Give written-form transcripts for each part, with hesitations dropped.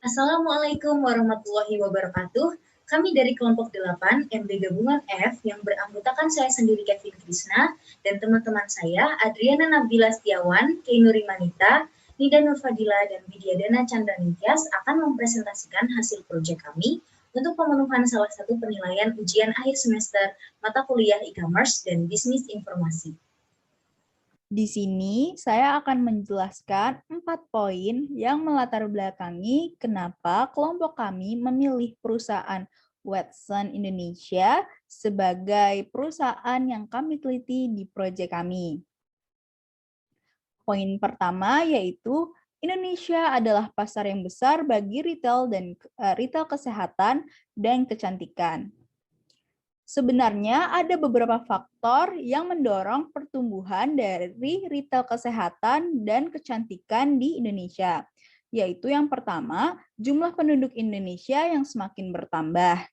Assalamualaikum warahmatullahi wabarakatuh. Kami dari kelompok 8 MB Gabungan F yang beranggotakan saya sendiri Kevin Krisna dan teman-teman saya Adriana Nabila Setiawan, Keinuri Manita, Nida Nurfadila, dan Widyadana Chandra Ningtyas akan mempresentasikan hasil proyek kami untuk pemenuhan salah satu penilaian ujian akhir semester mata kuliah e-commerce dan bisnis informasi. Di sini saya akan menjelaskan 4 poin yang melatar belakangi kenapa kelompok kami memilih perusahaan Watson Indonesia sebagai perusahaan yang kami teliti di proyek kami. Poin pertama yaitu Indonesia adalah pasar yang besar bagi retail kesehatan dan kecantikan. Sebenarnya ada beberapa faktor yang mendorong pertumbuhan dari retail kesehatan dan kecantikan di Indonesia, yaitu yang pertama, jumlah penduduk Indonesia yang semakin bertambah.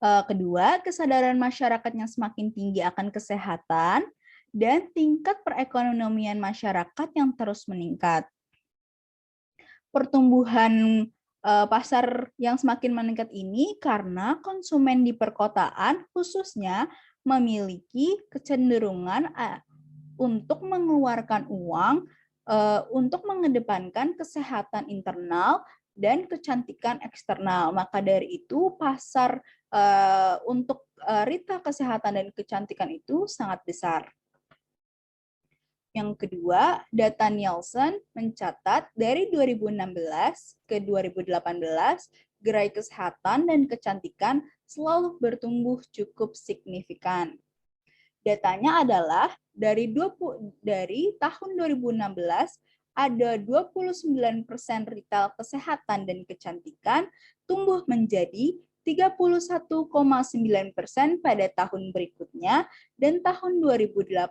Kedua, kesadaran masyarakat yang semakin tinggi akan kesehatan, dan tingkat perekonomian masyarakat yang terus meningkat. Pertumbuhan pasar yang semakin meningkat ini karena konsumen di perkotaan khususnya memiliki kecenderungan untuk mengeluarkan uang untuk mengedepankan kesehatan internal dan kecantikan eksternal. Maka dari itu pasar untuk retail kesehatan dan kecantikan itu sangat besar. Yang kedua, data Nielsen mencatat dari 2016 ke 2018, gerai kesehatan dan kecantikan selalu bertumbuh cukup signifikan. Datanya adalah dari tahun 2016 ada 29% retail kesehatan dan kecantikan tumbuh menjadi 31,9% pada tahun berikutnya, dan tahun 2018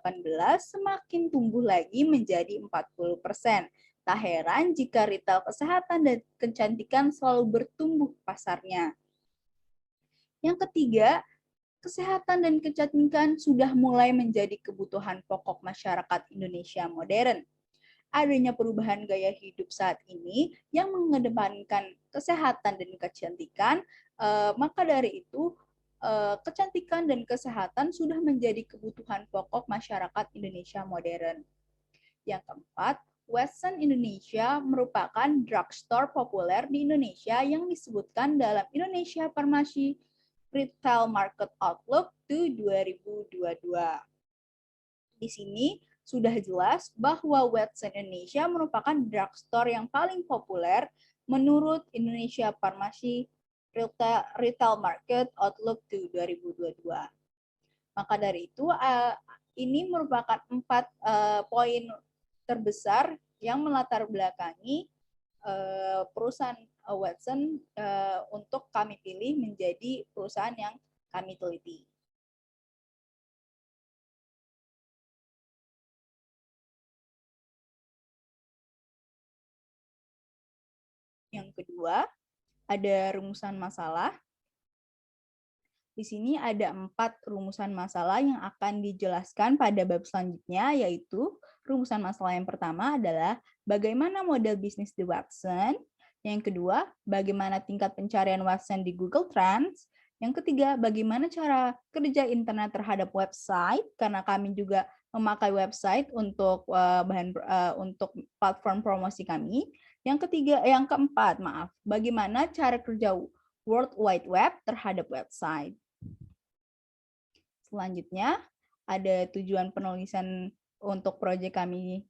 semakin tumbuh lagi menjadi 40%. Tak heran jika retail kesehatan dan kecantikan selalu bertumbuh pasarnya. Yang ketiga, kesehatan dan kecantikan sudah mulai menjadi kebutuhan pokok masyarakat Indonesia modern. Adanya perubahan gaya hidup saat ini yang mengedepankan kesehatan dan kecantikan, maka dari itu kecantikan dan kesehatan sudah menjadi kebutuhan pokok masyarakat Indonesia modern. Yang keempat, Watson Indonesia merupakan drugstore populer di Indonesia yang disebutkan dalam Indonesia Pharmacy Retail Market Outlook to 2022. Di sini sudah jelas bahwa Watson Indonesia merupakan drugstore yang paling populer menurut Indonesia Pharmacy Retail Market Outlook to 2022. Maka dari itu, ini merupakan 4 poin terbesar yang melatar belakangi perusahaan Watson untuk kami pilih menjadi perusahaan yang kami teliti. Yang kedua, ada rumusan masalah. Di sini ada 4 rumusan masalah yang akan dijelaskan pada bab selanjutnya, yaitu rumusan masalah yang pertama adalah bagaimana model bisnis di Watson. Yang kedua, bagaimana tingkat pencarian Watson di Google Trends. Yang ketiga, bagaimana cara kerja internet terhadap website, karena kami juga memakai website untuk untuk platform promosi kami. Yang keempat, bagaimana cara kerja World Wide Web terhadap website. Selanjutnya, ada tujuan penulisan untuk proyek kami.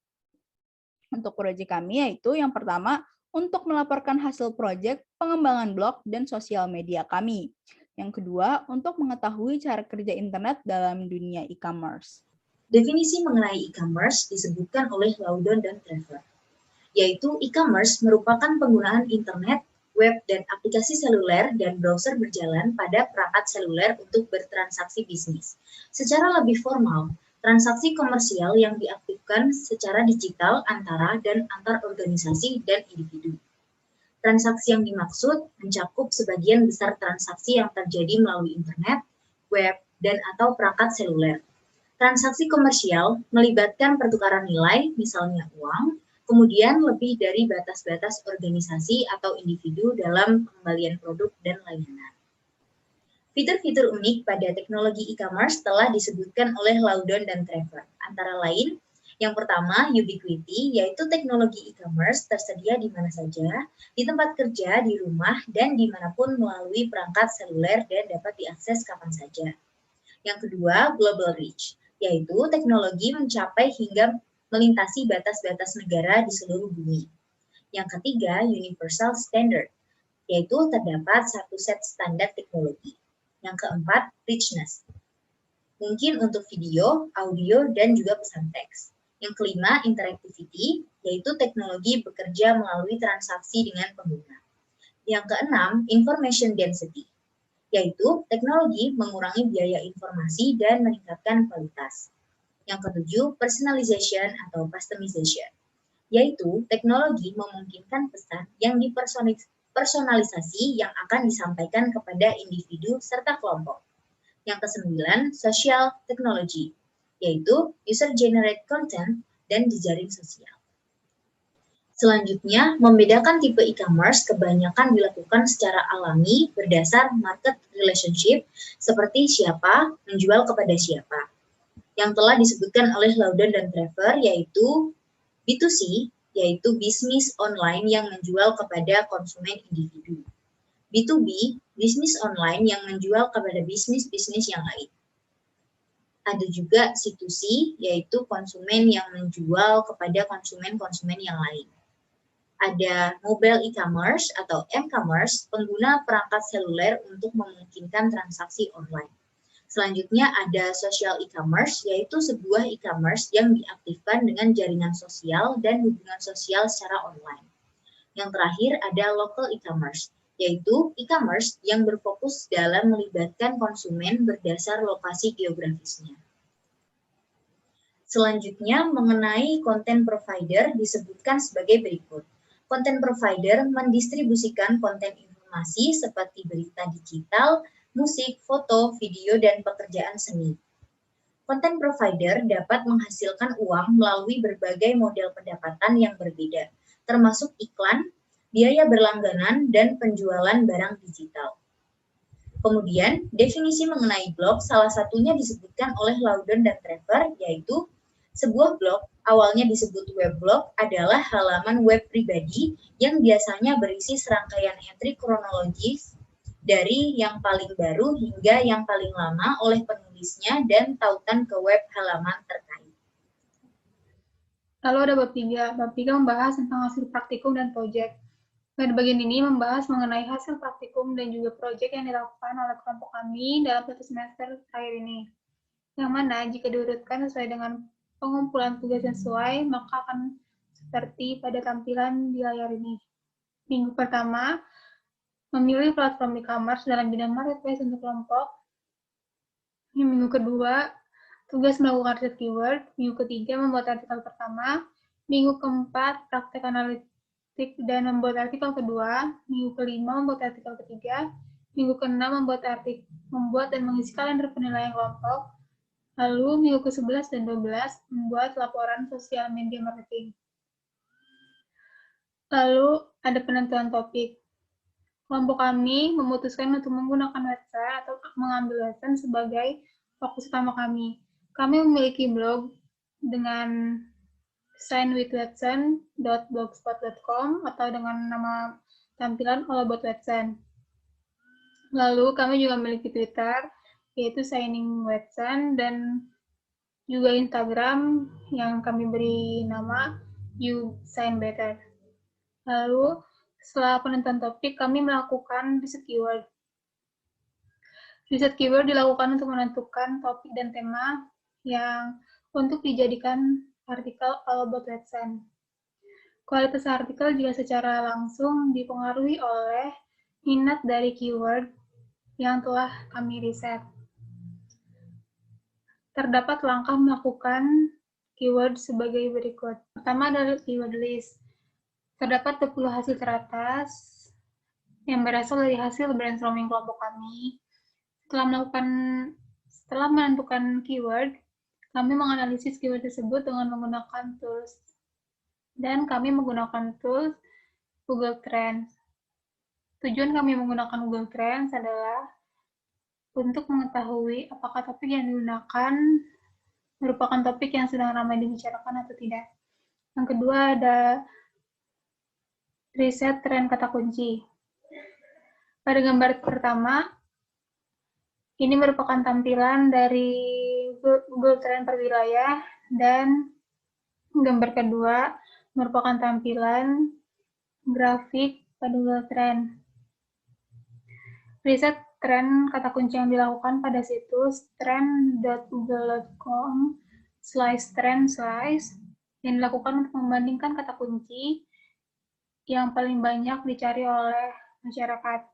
Yaitu yang pertama, untuk melaporkan hasil proyek, pengembangan blog, dan sosial media kami. Yang kedua, untuk mengetahui cara kerja internet dalam dunia e-commerce. Definisi mengenai e-commerce disebutkan oleh Laudon dan Trevor, yaitu e-commerce merupakan penggunaan internet, web, dan aplikasi seluler dan browser berjalan pada perangkat seluler untuk bertransaksi bisnis. Secara lebih formal, transaksi komersial yang diaktifkan secara digital antara dan antar organisasi dan individu. Transaksi yang dimaksud mencakup sebagian besar transaksi yang terjadi melalui internet, web, dan atau perangkat seluler. Transaksi komersial melibatkan pertukaran nilai, misalnya uang, Kemudian lebih dari batas-batas organisasi atau individu dalam pengembalian produk dan layanan. Fitur-fitur unik pada teknologi e-commerce telah disebutkan oleh Loudon dan Trevor. Antara lain, yang pertama, ubiquity, yaitu teknologi e-commerce tersedia di mana saja, di tempat kerja, di rumah, dan dimanapun melalui perangkat seluler dan dapat diakses kapan saja. Yang kedua, global reach, yaitu teknologi mencapai hingga melintasi batas-batas negara di seluruh bumi. Yang ketiga, universal standard, yaitu terdapat satu set standar teknologi. Yang keempat, richness, mungkin untuk video, audio, dan juga pesan teks. Yang kelima, interactivity, yaitu teknologi bekerja melalui transaksi dengan pengguna. Yang keenam, information density, yaitu teknologi mengurangi biaya informasi dan meningkatkan kualitas. Yang ketujuh, personalization atau customization, yaitu teknologi memungkinkan pesan yang dipersonalisasi yang akan disampaikan kepada individu serta kelompok. Yang kesembilan, social technology, yaitu user-generated content dan jejaring sosial. Selanjutnya, membedakan tipe e-commerce kebanyakan dilakukan secara alami berdasar market relationship, seperti siapa menjual kepada siapa, yang telah disebutkan oleh Loudon dan Trevor, yaitu B2C, yaitu bisnis online yang menjual kepada konsumen individu. B2B, bisnis online yang menjual kepada bisnis-bisnis yang lain. Ada juga C2C, yaitu konsumen yang menjual kepada konsumen-konsumen yang lain. Ada mobile e-commerce atau m-commerce, pengguna perangkat seluler untuk memungkinkan transaksi online. Selanjutnya ada social e-commerce, yaitu sebuah e-commerce yang diaktifkan dengan jaringan sosial dan hubungan sosial secara online. Yang terakhir ada local e-commerce, yaitu e-commerce yang berfokus dalam melibatkan konsumen berdasar lokasi geografisnya. Selanjutnya mengenai content provider disebutkan sebagai berikut. Content provider mendistribusikan konten informasi seperti berita digital, musik, foto, video, dan pekerjaan seni. Content provider dapat menghasilkan uang melalui berbagai model pendapatan yang berbeda, termasuk iklan, biaya berlangganan, dan penjualan barang digital. Kemudian, definisi mengenai blog salah satunya disebutkan oleh Loudon dan Trevor, yaitu sebuah blog, awalnya disebut webblog, adalah halaman web pribadi yang biasanya berisi serangkaian entry kronologis dari yang paling baru hingga yang paling lama oleh penulisnya dan tautan ke web halaman terkait. Lalu ada bab 3. Bab 3 membahas tentang hasil praktikum dan proyek. Pada bagian ini membahas mengenai hasil praktikum dan juga proyek yang dilakukan oleh kelompok kami dalam satu semester terakhir ini. Yang mana jika diurutkan sesuai dengan pengumpulan tugas yang sesuai, maka akan seperti pada tampilan di layar ini. Minggu pertama, memilih platform e-commerce dalam bidang marketplace untuk kelompok. Minggu kedua, tugas melakukan riset keyword. Minggu ketiga, membuat artikel pertama. Minggu keempat, praktek analitik dan membuat artikel kedua. Minggu kelima, membuat artikel ketiga. Minggu keenam, membuat dan mengisi kalender penilaian kelompok. Lalu minggu ke-11 dan 12, membuat laporan sosial media marketing. Lalu ada penentuan topik. Kelompok kami memutuskan untuk menggunakan website atau mengambil website sebagai fokus utama kami. Kami memiliki blog dengan designwithwebsite.blogspot.com atau dengan nama tampilan All About Website. Lalu kami juga memiliki Twitter, yaitu Signing Website, dan juga Instagram yang kami beri nama You Sign Better. Lalu setelah penentuan topik, kami melakukan riset keyword. Riset keyword dilakukan untuk menentukan topik dan tema yang untuk dijadikan artikel all about website. Kualitas artikel juga secara langsung dipengaruhi oleh minat dari keyword yang telah kami riset. Terdapat langkah melakukan keyword sebagai berikut. Pertama adalah keyword list. Terdapat 20 hasil teratas yang berasal dari hasil brainstorming kelompok kami. Setelah menentukan keyword, kami menganalisis keyword tersebut dengan menggunakan tools Dan kami menggunakan tools Google Trends. Tujuan kami menggunakan Google Trends adalah untuk mengetahui apakah topik yang digunakan merupakan topik yang sedang ramai dibicarakan atau tidak. Yang kedua ada riset tren kata kunci. Pada gambar pertama, ini merupakan tampilan dari Google Trend per wilayah, dan gambar kedua merupakan tampilan grafik pada Google Trend. Riset tren kata kunci yang dilakukan pada situs trend.google.com/trend/ yang dilakukan untuk membandingkan kata kunci yang paling banyak dicari oleh masyarakat.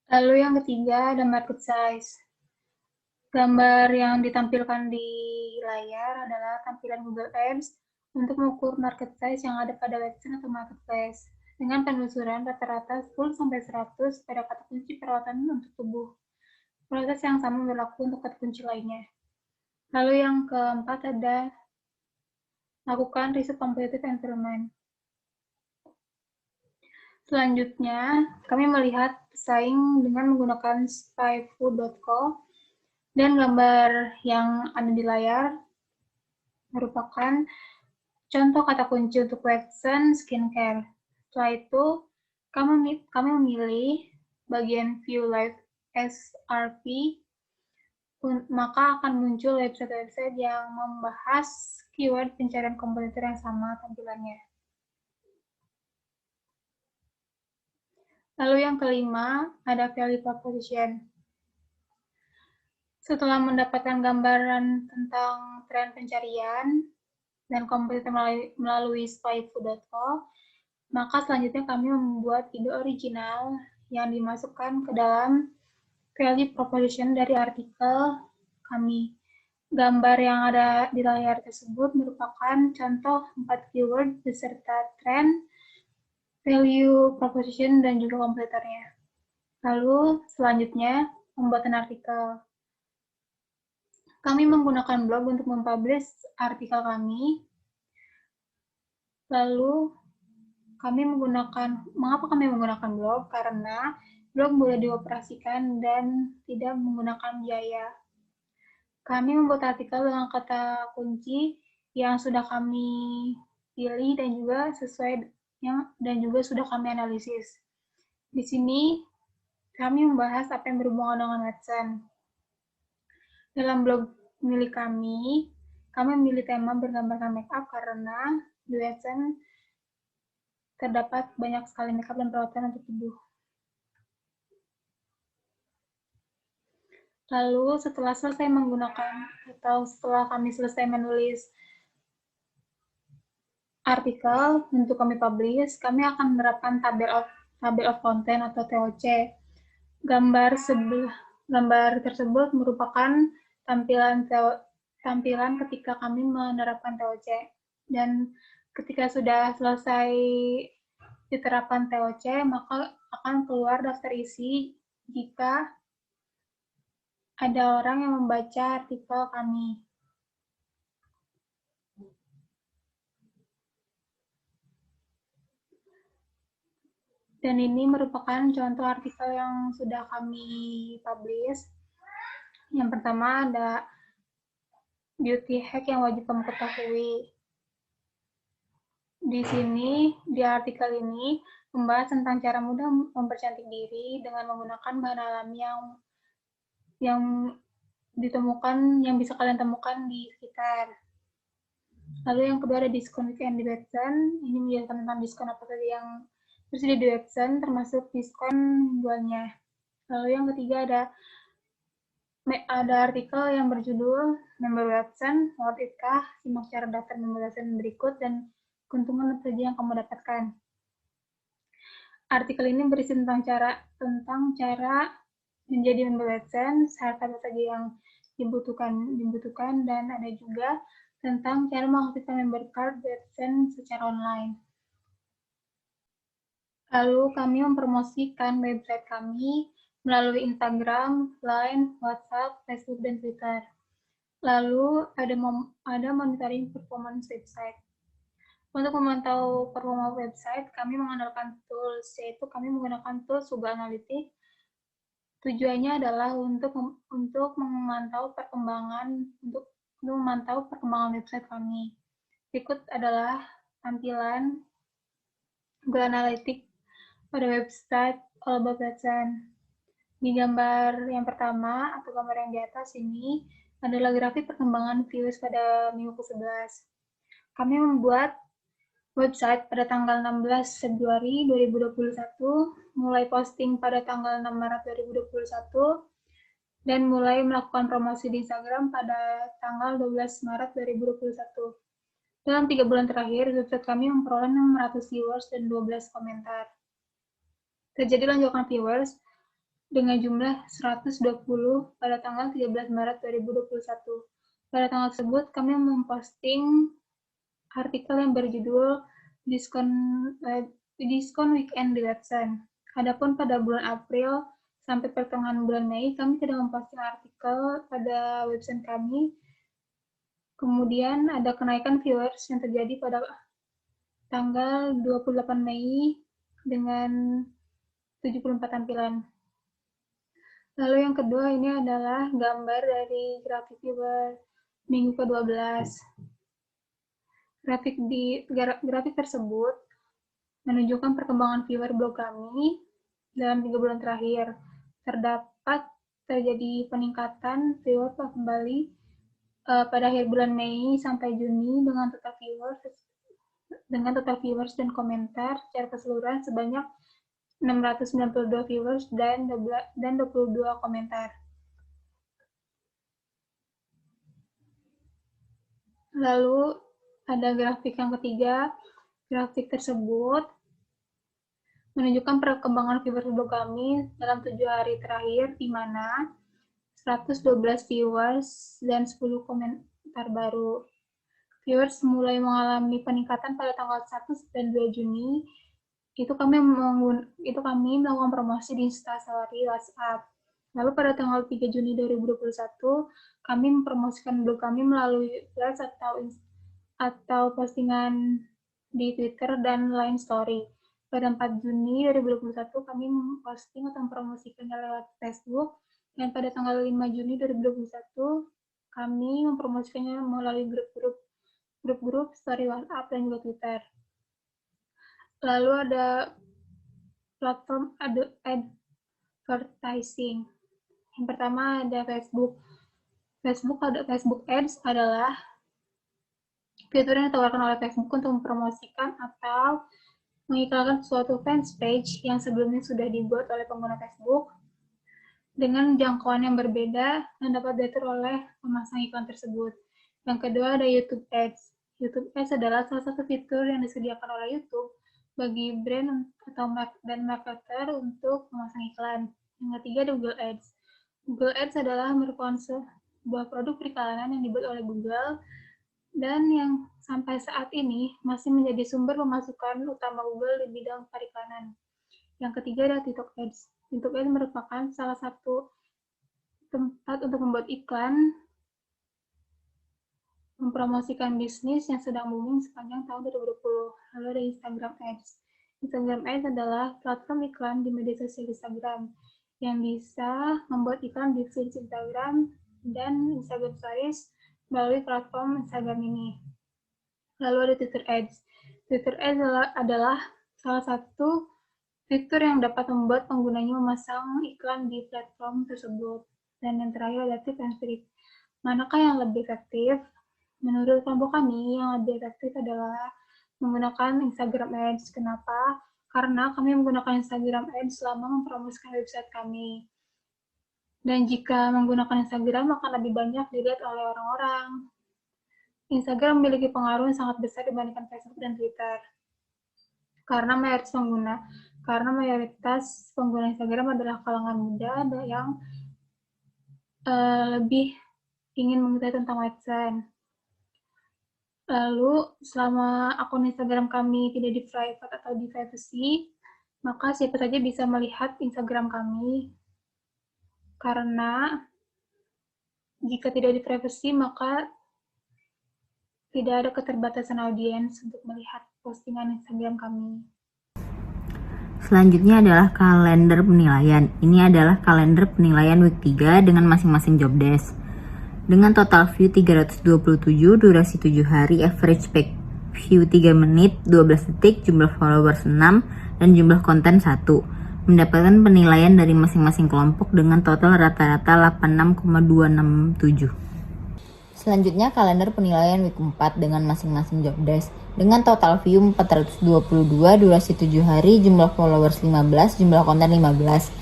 Lalu yang ketiga ada market size. Gambar yang ditampilkan di layar adalah tampilan Google Ads untuk mengukur market size yang ada pada website atau marketplace dengan penelusuran rata-rata 10-100 pada kata kunci perawatan untuk tubuh. Proses yang sama berlaku untuk kata kunci lainnya. Lalu yang keempat ada lakukan riset competitive environment. Selanjutnya, kami melihat pesaing dengan menggunakan spyfood.co, dan gambar yang ada di layar merupakan contoh kata kunci untuk Watson Skincare. Setelah itu, kami memilih bagian View Live SRP, maka akan muncul website-website yang membahas keyword pencarian kompetitor yang sama tampilannya. Lalu yang kelima, ada value proposition. Setelah mendapatkan gambaran tentang tren pencarian dan kompetitor melalui spyfood.co, maka selanjutnya kami membuat ide original yang dimasukkan ke dalam value proposition dari artikel kami. Gambar yang ada di layar tersebut merupakan contoh 4 keyword beserta tren, value proposition, dan juga kompetitornya. Lalu selanjutnya pembuatan artikel. Kami menggunakan blog untuk mempublish artikel kami. Lalu mengapa kami menggunakan blog? Karena blog mudah dioperasikan dan tidak menggunakan biaya. Kami membuat artikel dengan kata kunci yang sudah kami pilih dan juga sudah kami analisis. Di sini kami membahas apa yang berhubungan dengan Watson. Dalam blog milik kami memilih tema bergambarkan makeup karena di Watson terdapat banyak sekali makeup dan perawatan untuk tubuh. Lalu setelah kami selesai menulis artikel untuk kami publish, kami akan menerapkan table of content atau TOC. Gambar tersebut merupakan tampilan ketika kami menerapkan TOC. Dan ketika sudah selesai diterapkan TOC, maka akan keluar daftar isi jika ada orang yang membaca artikel kami. Dan ini merupakan contoh artikel yang sudah kami publish. Yang pertama ada beauty hack yang wajib kamu ketahui. Di sini, di artikel ini, membahas tentang cara mudah mempercantik diri dengan menggunakan bahan alami yang bisa kalian temukan di sekitar. Lalu yang kedua ada diskon weekend di Watson. Ini menjelaskan tentang diskon apa saja yang tersedia di Watson, termasuk diskon jualnya. Lalu yang ketiga ada artikel yang berjudul Member Watson, Worth It Kah? Simak cara daftar member Watson berikut dan keuntungan apa saja yang kamu dapatkan. Artikel ini berisi tentang cara menjadi member Watson, syarat apa saja yang dibutuhkan, dan ada juga tentang cara mengaktifkan member card Watson secara online. Lalu kami mempromosikan website kami melalui Instagram, Line, WhatsApp, Facebook, dan Twitter. Lalu ada monitoring performance website. Untuk memantau performa website, kami mengandalkan tools, yaitu kami menggunakan tools Google Analytics. Tujuannya adalah untuk memantau perkembangan website kami. Berikut adalah tampilan Google Analytics pada website All About Website. Di gambar yang pertama atau gambar yang di atas ini adalah grafik perkembangan views pada minggu ke-11. Kami membuat website pada tanggal 16 Februari 2021, mulai posting pada tanggal 6 Maret 2021, dan mulai melakukan promosi di Instagram pada tanggal 12 Maret 2021. Dalam 3 bulan terakhir, website kami memperoleh 600 viewers dan 12 komentar. Terjadi lonjakan viewers dengan jumlah 120 pada tanggal 13 Maret 2021. Pada tanggal tersebut, kami memposting artikel yang berjudul diskon weekend di website. Adapun pada bulan April sampai pertengahan bulan Mei, kami tidak memposting artikel pada website kami. Kemudian ada kenaikan viewers yang terjadi pada tanggal 28 Mei dengan 74 tampilan. Lalu yang kedua ini adalah gambar dari grafik viewer minggu ke-12. Grafik tersebut menunjukkan perkembangan viewer blog kami dalam 3 bulan terakhir. Terjadi peningkatan viewer kembali pada akhir bulan Mei sampai Juni dengan total viewers dan komentar secara keseluruhan sebanyak 692 viewers dan 22 komentar. Lalu ada grafik yang ketiga. Grafik tersebut menunjukkan perkembangan viewers blog kami dalam 7 hari terakhir, di mana 112 viewers dan 10 komentar baru. Viewers mulai mengalami peningkatan pada tanggal 1 dan 2 Juni. Itu kami melakukan promosi di Instastory WhatsApp. Lalu pada tanggal 3 Juni 2021, kami mempromosikan blog kami melalui Threads atau postingan di Twitter dan Line Story. Pada 4 Juni 2021, kami memposting atau mempromosikannya lewat Facebook, dan pada tanggal 5 Juni 2021, kami mempromosikannya melalui grup-grup, story WhatsApp, dan juga Twitter. Lalu ada platform advertising. Yang pertama ada Facebook. Facebook Ads adalah fitur yang ditawarkan oleh Facebook untuk mempromosikan atau mengiklankan suatu fans page yang sebelumnya sudah dibuat oleh pengguna Facebook dengan jangkauan yang berbeda dan dapat diatur oleh pemasang iklan tersebut. Yang kedua ada YouTube Ads. YouTube Ads adalah salah satu fitur yang disediakan oleh YouTube bagi brand dan marketer untuk memasang iklan. Yang ketiga ada Google Ads. Google Ads adalah merupakan sebuah produk periklanan yang dibuat oleh Google dan yang sampai saat ini masih menjadi sumber pemasukan utama Google di bidang periklanan. Yang ketiga adalah TikTok Ads. TikTok Ads merupakan salah satu tempat untuk membuat iklan mempromosikan bisnis yang sedang booming sepanjang tahun 2020. Lalu ada Instagram Ads. Instagram Ads adalah platform iklan di media sosial Instagram yang bisa membuat iklan di feed Instagram dan Instagram Stories melalui platform Instagram ini. Lalu ada Twitter Ads. Twitter Ads adalah salah satu fitur yang dapat membuat penggunanya memasang iklan di platform tersebut. Dan yang terakhir ada Tips and Tricks. Manakah yang lebih efektif? Menurut kelompok kami, yang lebih efektif adalah menggunakan Instagram Ads. Kenapa? Karena kami menggunakan Instagram Ads selama mempromosikan website kami. Dan jika menggunakan Instagram akan lebih banyak dilihat oleh orang-orang. Instagram memiliki pengaruh yang sangat besar dibandingkan Facebook dan Twitter. Karena mayoritas pengguna Instagram adalah kalangan muda yang lebih ingin mengetahui tentang website. Lalu, selama akun Instagram kami tidak di private atau di privacy, maka siapa saja bisa melihat Instagram kami. Karena Jika tidak di-privacy, maka tidak ada keterbatasan audiens untuk melihat postingan Instagram kami. Selanjutnya adalah kalender penilaian. Ini adalah kalender penilaian week 3 dengan masing-masing job desk. Dengan total view 327, durasi 7 hari, average page view 3 menit, 12 detik, jumlah followers 6, dan jumlah konten 1. Mendapatkan penilaian dari masing-masing kelompok dengan total rata-rata 86,267. Selanjutnya kalender penilaian week 4 dengan masing-masing job desk. Dengan total view 422, durasi 7 hari, jumlah followers 15, jumlah konten 15.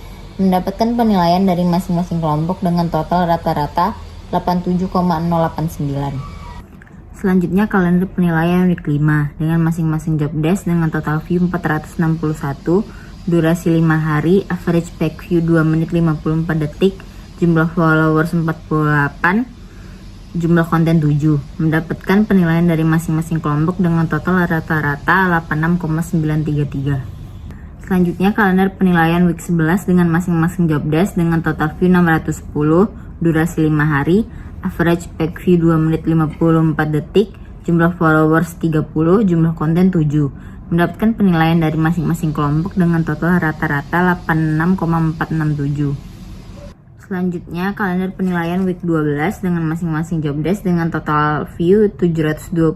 Mendapatkan penilaian dari masing-masing kelompok dengan total rata-rata 87,089. Selanjutnya kalender penilaian week 5 dengan masing-masing job desk dengan total view 461, durasi 5 hari, average page view 2 menit 54 detik, jumlah followers 48, jumlah konten 7. Mendapatkan penilaian dari masing-masing kelompok dengan total rata-rata 86,933. Selanjutnya kalender penilaian week 11 dengan masing-masing job desk dengan total view 610, durasi 5 hari, average page view 2 menit 54 detik, jumlah followers 30, jumlah konten 7. Mendapatkan penilaian dari masing-masing kelompok dengan total rata-rata 86,467. Selanjutnya kalender penilaian week 12 dengan masing-masing job desk dengan total view 722,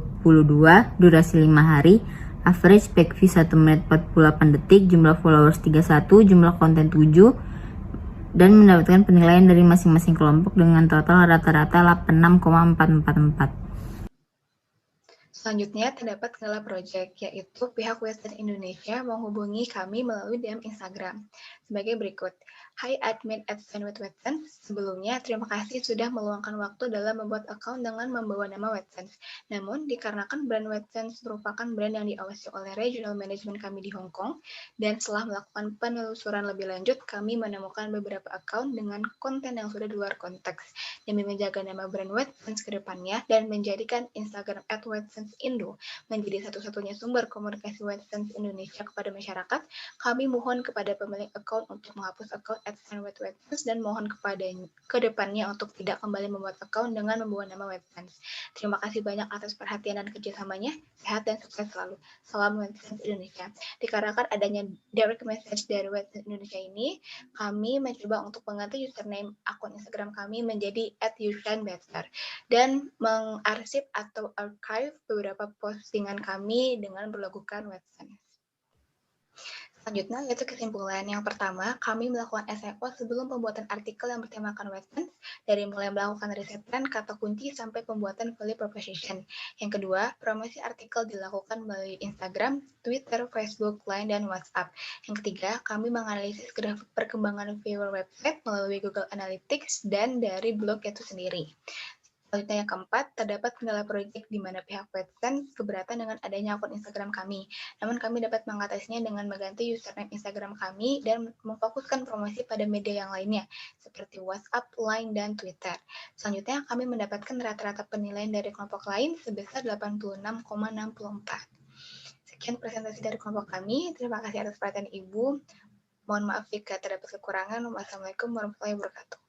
durasi 5 hari, average page view 1 menit 48 detik, jumlah followers 31, jumlah konten 7, dan mendapatkan penilaian dari masing-masing kelompok dengan total rata-rata 86,444. Selanjutnya terdapat kendala project, yaitu pihak Websense Indonesia menghubungi kami melalui DM Instagram sebagai berikut. Hai admin @Websense, sebelumnya terima kasih sudah meluangkan waktu dalam membuat account dengan membawa nama Websense. Namun, dikarenakan brand Websense merupakan brand yang diawasi oleh regional management kami di Hong Kong, dan setelah melakukan penelusuran lebih lanjut, kami menemukan beberapa account dengan konten yang sudah di luar konteks. Demi menjaga nama brand Websense ke depannya dan menjadikan Instagram @WebsenseIndo menjadi satu-satunya sumber komunikasi Websense Indonesia kepada masyarakat, kami mohon kepada pemilik account untuk menghapus account @Websense dan mohon ke depannya untuk tidak kembali membuat account dengan membawa nama Websense. Terima kasih banyak atas perhatian dan kerjasamanya. Sehat dan sukses selalu. Salam Websense Indonesia. Dikarenakan adanya direct message dari Websense Indonesia ini, kami mencoba untuk mengganti username akun Instagram kami menjadi @YouShineBetter dan mengarsip atau archive beberapa postingan kami dengan berlogokan Websense. Selanjutnya, yaitu kesimpulan. Yang pertama, kami melakukan SEO sebelum pembuatan artikel yang bertemakan Websense, dari mulai melakukan riset tren, kata kunci, sampai pembuatan value proposition. Yang kedua, promosi artikel dilakukan melalui Instagram, Twitter, Facebook, Line, dan WhatsApp. Yang ketiga, kami menganalisis grafik perkembangan viewer website melalui Google Analytics dan dari blog itu sendiri. Selanjutnya yang keempat, terdapat kendala proyek di mana pihak Websense keberatan dengan adanya akun Instagram kami. Namun kami dapat mengatasinya dengan mengganti username Instagram kami dan memfokuskan promosi pada media yang lainnya, seperti WhatsApp, Line, dan Twitter. Selanjutnya kami mendapatkan rata-rata penilaian dari kelompok lain sebesar 86,64. Sekian presentasi dari kelompok kami. Terima kasih atas perhatian Ibu. Mohon maaf jika terdapat kekurangan. Wassalamualaikum warahmatullahi wabarakatuh.